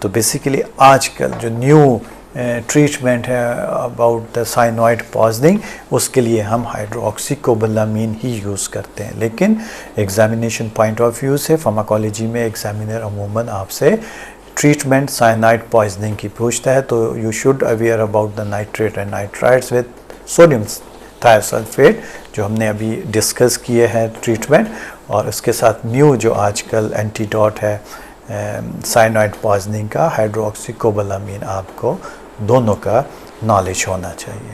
तो बेसिकली आजकल जो न्यू ट्रीटमेंट है अबाउट द साइनोइड पॉइजनिंग, उसके लिए हम हाइड्रोक्सीकोबालामीन ही यूज़ करते हैं। लेकिन एग्जामिनेशन पॉइंट ऑफ व्यू से फार्माकोलॉजी में एग्जामिनर अमूमन आपसे ट्रीटमेंट साइनाइड पॉइजनिंग की पूछता है, तो you should aware about the nitrate and nitrites with sodium thiosulphate जो हमने अभी डिस्कस किए हैं ट्रीटमेंट, और उसके साथ न्यू जो आजकल एंटीडोट है साइनाइड पॉइजनिंग का हाइड्रोक्सीकोबालामीन, आपको दोनों का नॉलेज होना चाहिए।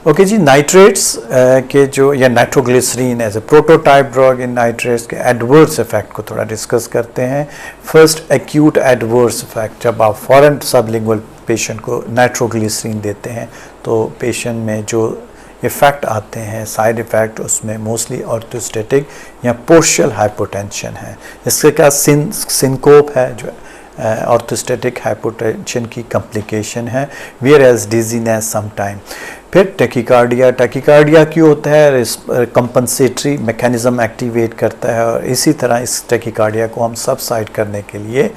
ओके जी, नाइट्रेट्स के जो या nitroglycerin as a prototype drug in nitrates के एडवर्स इफेक्ट को थोड़ा डिस्कस करते हैं। फर्स्ट, एक्यूट एडवर्स इफेक्ट, जब आप फॉरेन सबलिंगुअल पेशेंट को नाइट्रोग्लिसरीन देते हैं तो पेशेंट में जो इफ़ेक्ट आते हैं साइड इफ़ेक्ट, उसमें मोस्टली ऑर्थोस्टेटिक या पोस्चरल हाइपोटेंशन है। इसके क्या सिनकोप है जो ऑर्थोस्टेटिक हाइपोटेंशन की कॉम्प्लिकेशन है, वेयर एज डिजीनेस समटाइम। फिर टैकीकार्डिया क्यों होता है, कंपनसेटरी मैकेनिज्म एक्टिवेट करता है, और इसी तरह इस टैकीकार्डिया को हम सबसाइड करने के लिए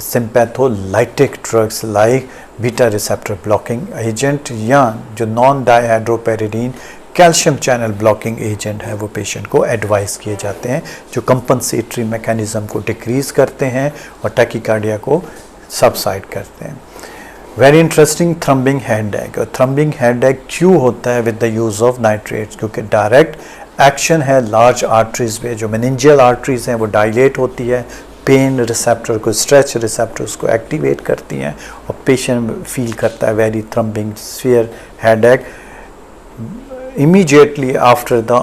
sympatholytic drugs like beta receptor blocking agent या जो non dihydropyridine calcium channel blocking agent है वो पेशेंट को एडवाइस किए जाते हैं, जो कंपनसेटरी मैकेनिज्म को डिक्रीज करते हैं और टैकीकार्डिया को सबसाइड करते हैं। Very interesting, throbbing headache. और थ्रम्बिंग हेडेक क्यों होता है with the use of nitrates, क्योंकि डायरेक्ट एक्शन है लार्ज आर्टरीज पे, जो मेनिंजियल आर्टरीज हैं वो डायलेट होती है, पेन रिसेप्टर को स्ट्रेच रिसेप्टर्स को एक्टिवेट करती हैं और पेशेंट फील करता है very throbbing severe headache immediately after the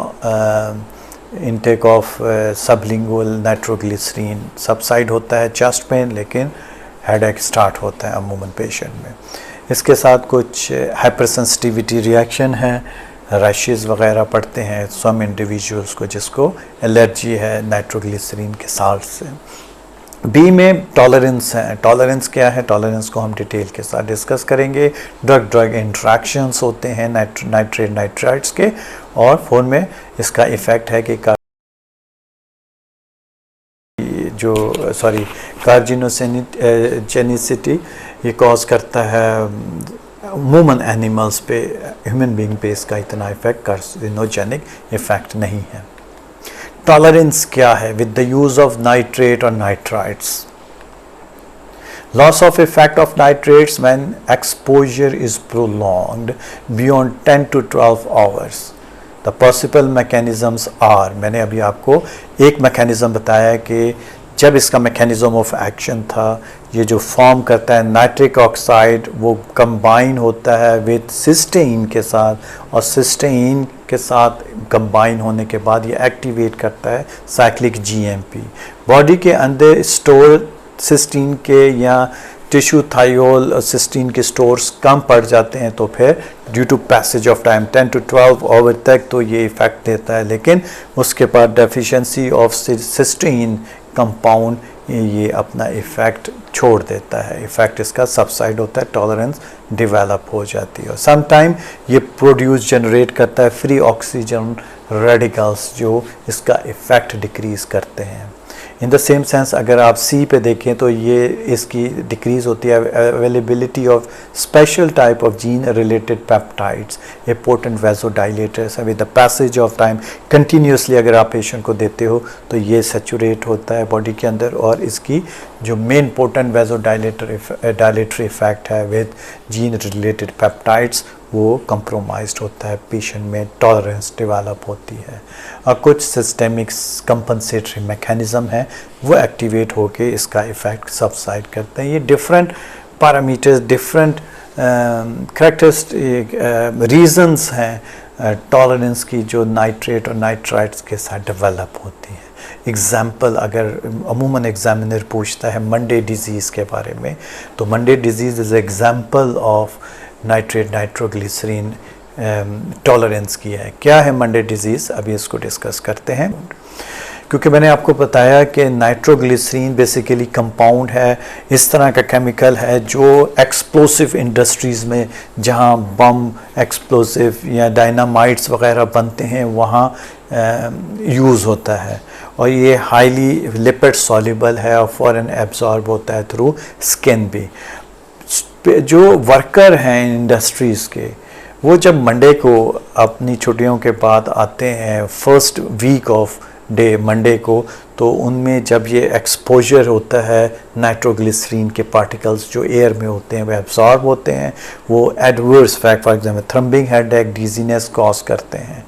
intake of sublingual nitroglycerin subside होता है चेस्ट पेन, लेकिन हेडेक स्टार्ट होता है अमूमन पेशेंट में। इसके साथ कुछ हाइपरसेंसिटिविटी रिएक्शन है, रैशेस वगैरह पड़ते हैं सम इंडिविजुअल्स को जिसको एलर्जी है नाइट्रोग्लिसरीन के साल्ट से। बी में टॉलरेंस है। टॉलरेंस क्या है, टॉलरेंस को हम डिटेल के साथ डिस्कस करेंगे। ड्रग ड्रग इंट्रैक्शंस होते हैं नाइट्रेट नाइट्राइट्स के, और 4 में इसका इफ़ेक्ट है कि कार्जिनोजेनिसिटी ये कॉज करता है अमूमन एनिमल्स पे, ह्यूमन बीइंग पे इसका इतना इफेक्ट कार्सिनोजेनिक इफेक्ट नहीं है। टॉलरेंस क्या है with the use of nitrate और nitrites. Loss of effect of nitrates when exposure is prolonged beyond 10 to 12 hours. The possible mechanisms are, मैंने अभी आपको एक मैकेनिज्म बताया कि जब इसका मैकेनिज्म ऑफ एक्शन था, ये जो फॉर्म करता है नाइट्रिक ऑक्साइड वो कंबाइन होता है विद सिस्टीन के साथ, और सिस्टीन के साथ कंबाइन होने के बाद ये एक्टिवेट करता है साइक्लिक जीएमपी। बॉडी के अंदर स्टोर सिस्टीन के या टिश्यू थायोल सिस्टीन के स्टोर्स कम पड़ जाते हैं तो फिर due to passage of time 10 to 12 hour तक तो ये इफ़ेक्ट देता है, लेकिन उसके बाद डेफिशिएंसी ऑफ सिस्टीन कंपाउंड ये अपना इफ़ेक्ट छोड़ देता है, इफ़ेक्ट इसका सबसाइड होता है, टॉलरेंस डेवलप हो जाती है। और सम टाइम ये प्रोड्यूस जनरेट करता है फ्री ऑक्सीजन रेडिकल्स जो इसका इफ़ेक्ट डिक्रीज़ करते हैं। इन द सेम सेंस अगर आप सी पे देखें तो ये इसकी डिक्रीज़ होती है availability of special type of gene related peptides A potent vasodilators with the passage of time continuously अगर आप पेशेंट को देते हो तो ये सैचुरेट होता है बॉडी के अंदर, और इसकी जो मेन पोटेंट वैसोडाइलेटरी इफेक्ट है विद जीन रिलेटेड पेप्टाइड्स वो कंप्रोमाइज्ड होता है, पेशेंट में टॉलरेंस डेवलप होती है। और कुछ सिस्टेमिक कंपनसेटरी मैकेनिज़्म है वो एक्टिवेट होके इसका इफ़ेक्ट सबसाइड करते हैं। ये different parameters, different characteristic reasons हैं टॉलरेंस की जो नाइट्रेट और नाइट्राइट्स के साथ डेवलप होती है। एग्ज़ाम्पल अगर अमूमन एग्जामिनर पूछता है मंडे डिजीज़ के बारे में, तो Monday disease is example of nitrate nitroglycerin tolerance की है। क्या है मंडे डिजीज़, अभी इसको डिस्कस करते हैं। क्योंकि मैंने आपको बताया कि नाइट्रोग्लिसरीन बेसिकली कंपाउंड है, इस तरह का केमिकल है जो एक्सप्लोसिव इंडस्ट्रीज़ में जहां बम एक्सप्लोसिव या डायनामाइट्स वगैरह बनते हैं वहाँ यूज़ होता है, और ये हाईली लिपिड सॉल्युबल है और फॉरन एब्जॉर्ब होता है थ्रू स्किन भी। जो वर्कर हैं इंडस्ट्रीज़ के वो जब मंडे को अपनी छुट्टियों के बाद आते हैं first week of day Monday को, तो उनमें जब ये एक्सपोजर होता है नाइट्रोग्लिसरीन के पार्टिकल्स जो एयर में होते हैं वो एब्जॉर्ब होते हैं, वो adverse effect for example throbbing headache dizziness cause करते हैं।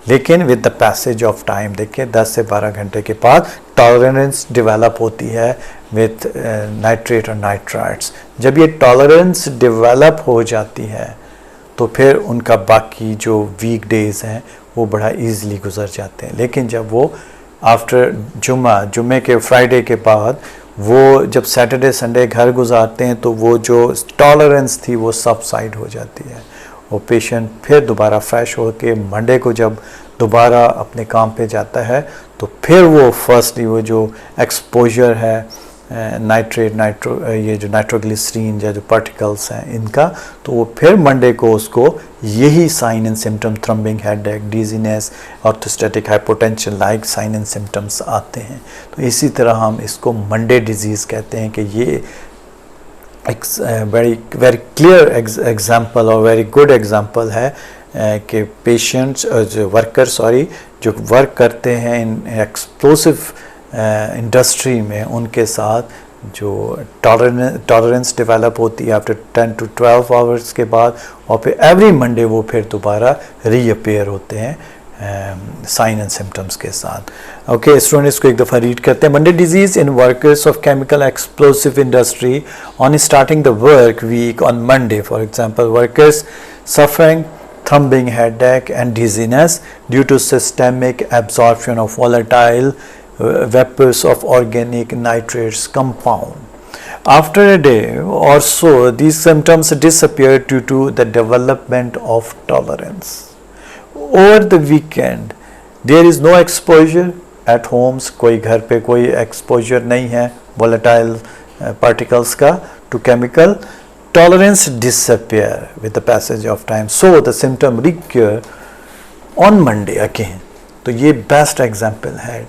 लेकिन with the passage of time देखिए 10 से 12 घंटे के बाद टॉलरेंस डेवलप होती है विथ नाइट्रेट और नाइट्राइट्स। जब ये टॉलरेंस डेवलप हो जाती है तो फिर उनका बाकी जो वीक डेज़ हैं वो बड़ा इजीली गुजर जाते हैं। लेकिन जब वो आफ्टर जुम्मे के फ्राइडे के बाद वो जब सैटरडे संडे घर गुजारते हैं तो वो जो टॉलरेंस थी वो सबसाइड हो जाती है, वो पेशेंट फिर दोबारा फ्रेश होकर मंडे को जब दोबारा अपने काम पे जाता है तो फिर वो फर्स्टली वो जो एक्सपोजर है ये जो नाइट्रोग्लिसरीन या जो पार्टिकल्स हैं इनका, तो वो फिर मंडे को उसको यही sign and symptom throbbing headache dizziness orthostatic hypotension like sign and symptoms आते हैं। तो इसी तरह हम इसको मंडे डिजीज़ कहते हैं कि ये वेरी क्लियर एग्जाम्पल और वेरी गुड एग्जाम्पल है कि पेशेंट्स जो वर्क करते हैं इन एक्सप्लोसिव इंडस्ट्री में, उनके साथ जो टॉलरेंस डेवलप होती है आफ्टर 10 to 12 आवर्स के बाद, और फिर एवरी मंडे वो फिर दोबारा रीअपेयर होते हैं साइन एंड सिम्टम्स के साथ। ओके स्टूडेंट, इसको एक दफ़ा रीड करते हैं। Monday disease in workers of chemical explosive industry on starting the work week on Monday, for example workers suffering throbbing headache and dizziness due to systemic absorption of volatile vapors of organic nitrates compound. After a day or so, these symptoms disappear due to the development of tolerance. Over the weekend, there is no exposure at homes. कोई घर पे कोई exposure नहीं है volatile particles का to chemical. Tolerance disappear with the passage of time. So the symptom recur on Monday again. तो ये best example है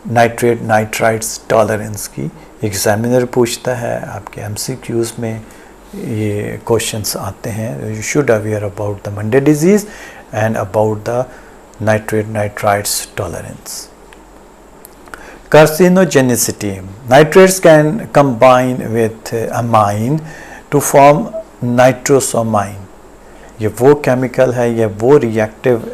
नाइट्रेट नाइट्राइट्स टॉलरेंस की। एग्जामिनर पूछता है, आपके MCQs में ये क्वेश्चंस आते हैं। You should aware about the Monday disease and about the nitrate nitrites tolerance. Carcinogenicity, nitrates can combine with amine to form nitrosamine. ये वो केमिकल है, ये वो रिएक्टिव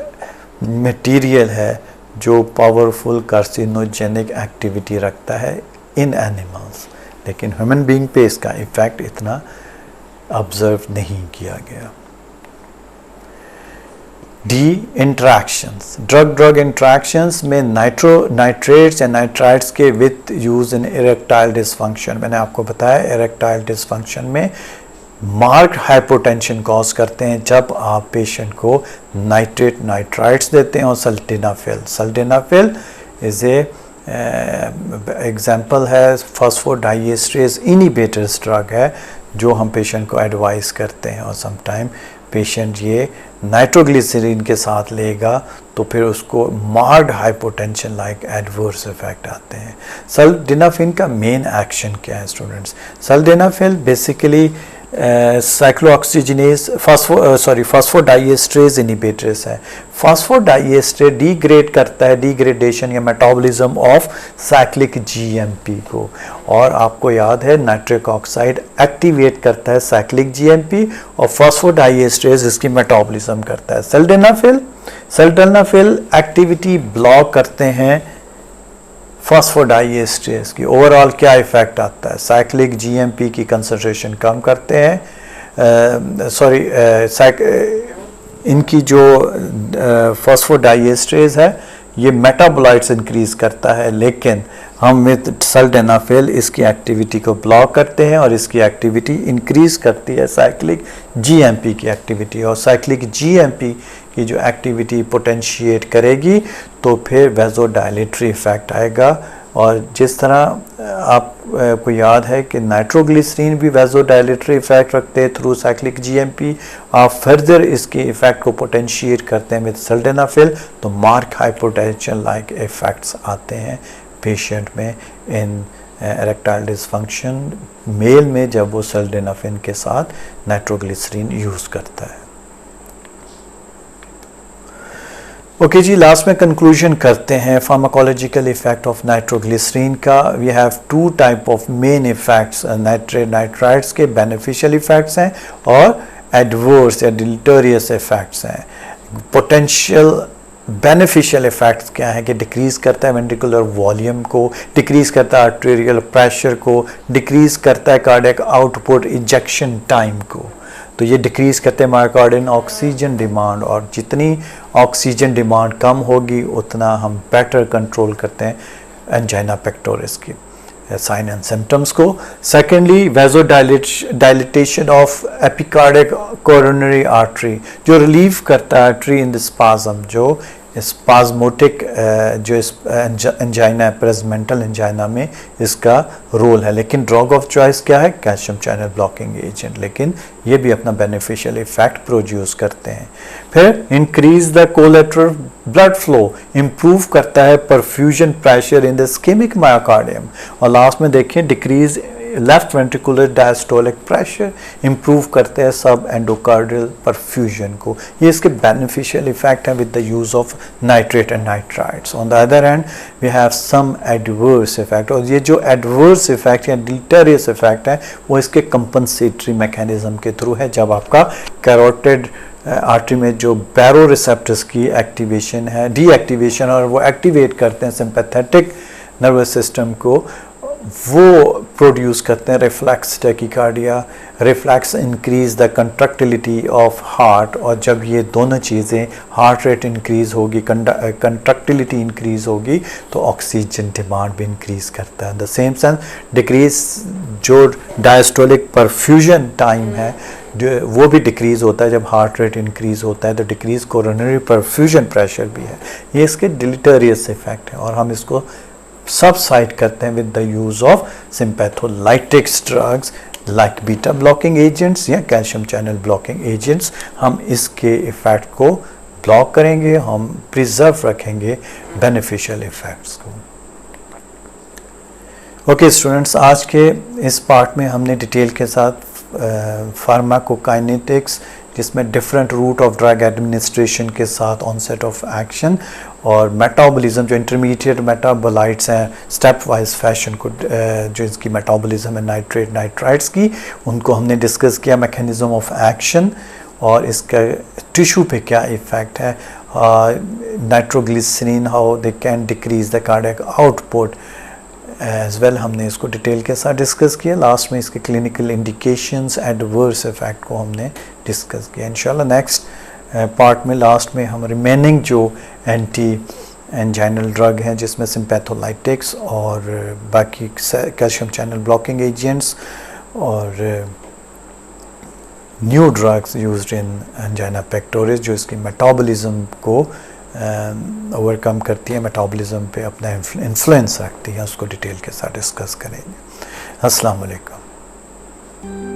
मटेरियल है जो पावरफुल कार्सिनोजेनिक एक्टिविटी रखता है इन एनिमल्स, लेकिन ह्यूमन बीइंग पे इसका इफ़ेक्ट इतना ऑब्जर्व नहीं किया गया। D interactions, drug drug interactions में नाइट्रेट्स या नाइट्राइट्स के with use in erectile dysfunction. मैंने आपको बताया इरेक्टाइल डिसफंक्शन में मार्क्ड हाइपोटेंशन कॉज करते हैं जब आप पेशेंट को नाइट्राइट्स देते हैं। और सल्डेनाफिल इज ए एग्जाम्पल है, फॉस्फोडाइएस्ट्रेज इनिबिटर्स ड्रग है जो हम पेशेंट को एडवाइस करते हैं। और समटाइम पेशेंट ये नाइट्रोग्लिसरीन के साथ लेगा तो फिर उसको marked hypotension like adverse effect आते हैं। सल्डेनाफिल का मेन एक्शन क्या है स्टूडेंट्स? सल्डेनाफिल बेसिकली साइक्लोऑक्सीजिनेज फॉस्फोडाइएस्ट्रेज इनिबिटर्स है। फॉस्फोडाइएस्ट्रेज डिग्रेड करता है, डिग्रेडेशन या मेटाबॉलिज्म ऑफ साइक्लिक जीएमपी को। और आपको याद है नाइट्रिक ऑक्साइड एक्टिवेट करता है साइक्लिक जीएमपी और फॉस्फोडाइएस्ट्रेज इसकी मेटाबॉलिज्म करता है। सल्डेनाफिल एक्टिविटी ब्लॉक करते हैं फॉस्फोडाइएस्ट्रेज की। ओवरऑल क्या इफेक्ट आता है? साइक्लिक जीएमपी की कंसंट्रेशन कम करते हैं, इनकी जो फॉस्फोडाइएस्ट्रेज है ये मेटाबोलाइट्स इंक्रीज करता है, लेकिन हम विद सल्डेनाफिल इसकी एक्टिविटी को ब्लॉक करते हैं और इसकी एक्टिविटी इंक्रीज करती है साइक्लिक जीएमपी की एक्टिविटी। और साइक्लिक जीएमपी की जो एक्टिविटी पोटेंशिएट करेगी तो फिर वेज़ोडाइलेटरी इफेक्ट आएगा। और जिस तरह आपको याद है कि नाइट्रोग्लिसरीन भी वेज़ोडाइलेटरी इफेक्ट रखते हैं थ्रू साइक्लिक जीएमपी, आप फर्दर इसके इफेक्ट को पोटेंशिएट करते हैं विद सल्डेनाफिल तो मार्क हाइपोटेंशन लाइक इफेक्ट्स आते हैं पेशेंट में इन इरेक्टाइल डिसफंक्शन मेल में जब वो सल्डेनाफिल के साथ नाइट्रोग्लिसरीन यूज़ करता है। ओके जी, लास्ट में कंक्लूजन करते हैं फार्माकोलॉजिकल इफेक्ट ऑफ नाइट्रोग्लिसरीन का। We have two type of main effects, nitrites के बेनिफिशियल इफेक्ट्स हैं और एडवर्स या डिलीटेरियस इफेक्ट्स हैं। पोटेंशियल बेनिफिशियल इफेक्ट्स क्या है कि डिक्रीज़ करता है वेंट्रिकुलर वॉल्यूम को, डिक्रीज़ करता है आर्टेरियल प्रेशर को, डिक्रीज़ करता है कार्डियक आउटपुट इजेक्शन टाइम को। तो ये डिक्रीज़ करते हैं मायोकार्डियल ऑक्सीजन डिमांड, और जितनी ऑक्सीजन डिमांड कम होगी उतना हम बेटर कंट्रोल करते हैं एंजाइना पेक्टोरिस की साइन एंड सिम्टम्स को। Secondly वेज़ोडाइलेटेशन of epicardial coronary artery जो रिलीव करता है आर्टरी इन द स्पाज्म, जो स्पाज्मोटिक जो एंजाइना है प्रेजमेंटल एंजाइना में इसका रोल है। लेकिन ड्रग ऑफ चॉइस क्या है? कैल्शियम चैनल ब्लॉकिंग एजेंट, लेकिन ये भी अपना बेनिफिशियल इफेक्ट प्रोड्यूस करते हैं। फिर increase the collateral blood flow, improve करता है perfusion pressure in the ischaemic myocardium. और लास्ट में देखिए decrease left ventricular diastolic pressure, improve करते हैं सब एंडोकार्डियल परफ्यूजन को। ये इसके बेनिफिशियल इफेक्ट है with the use of nitrate and nitrites. On the other hand we have some adverse effect, और ये जो एडवर्स इफेक्ट या डिलीटेरियस इफेक्ट है वो इसके कंपनसेटरी मैकेनिज्म के थ्रू है। जब आपका कैरोटिड आर्टरी में जो बैरो रिसेप्टर्स की एक्टिवेशन है, डीएक्टिवेशन, और वो एक्टिवेट करते हैं सिंपैथेटिक नर्वस सिस्टम को, वो प्रोड्यूस करते हैं reflex tachycardia, reflex increase the contractility of heart. और जब ये दोनों चीज़ें हार्ट रेट इंक्रीज होगी, कंट्रक्टिलिटी इंक्रीज होगी तो ऑक्सीजन डिमांड भी इंक्रीज करता है। द सेम सेंस डिक्रीज जो डायस्टोलिक परफ्यूजन टाइम है वो भी डिक्रीज होता है जब हार्ट रेट इंक्रीज होता है, तो डिक्रीज कोरोनरी परफ्यूजन प्रेशर भी है। ये इसके डिलीटेरियस इफेक्ट है और हम इसको सबसाइड करते हैं with the use of sympatholytics drugs like beta blocking agents या कैल्शियम चैनल ब्लॉकिंग एजेंट्स। हम इसके इफेक्ट को ब्लॉक करेंगे, हम प्रिजर्व रखेंगे बेनिफिशियल इफेक्ट्स को। ओके स्टूडेंट्स, आज के इस पार्ट में हमने डिटेल के साथ फार्माकोकाइनेटिक्स जिसमें different route of drug administration के साथ ऑनसेट ऑफ एक्शन और मेटाबॉलिज्म जो इंटरमीडिएट मेटाबोलाइट्स हैं स्टेप वाइज फैशन को जो इसकी मेटाबॉलिज्म है नाइट्राइट्स की, उनको हमने डिस्कस किया, मैकेनिज्म ऑफ एक्शन और इसका टिश्यू पे क्या इफ़ेक्ट है, nitroglycerin how they can decrease the cardiac output as well, हमने इसको डिटेल के साथ डिस्कस किया। लास्ट में इसके क्लिनिकल इंडिकेशंस एडवर्स इफेक्ट को हमने डिस्कस किया। इंशाल्लाह नेक्स्ट पार्ट में लास्ट में हम रिमेनिंग जो एंटी एंजाइनल ड्रग हैं जिसमें सिम्पैथोलाइटिक्स और बाकी कैल्शियम चैनल ब्लॉकिंग एजेंट्स और new drugs used in angina pectoris जो इसकी मेटाबॉलिज्म को ओवरकम करती है, मेटाबॉलिज्म पे अपना इन्फ्लुएंस रखती है, उसको डिटेल के साथ डिस्कस करेंगे। अस्सलाम वालेकुम।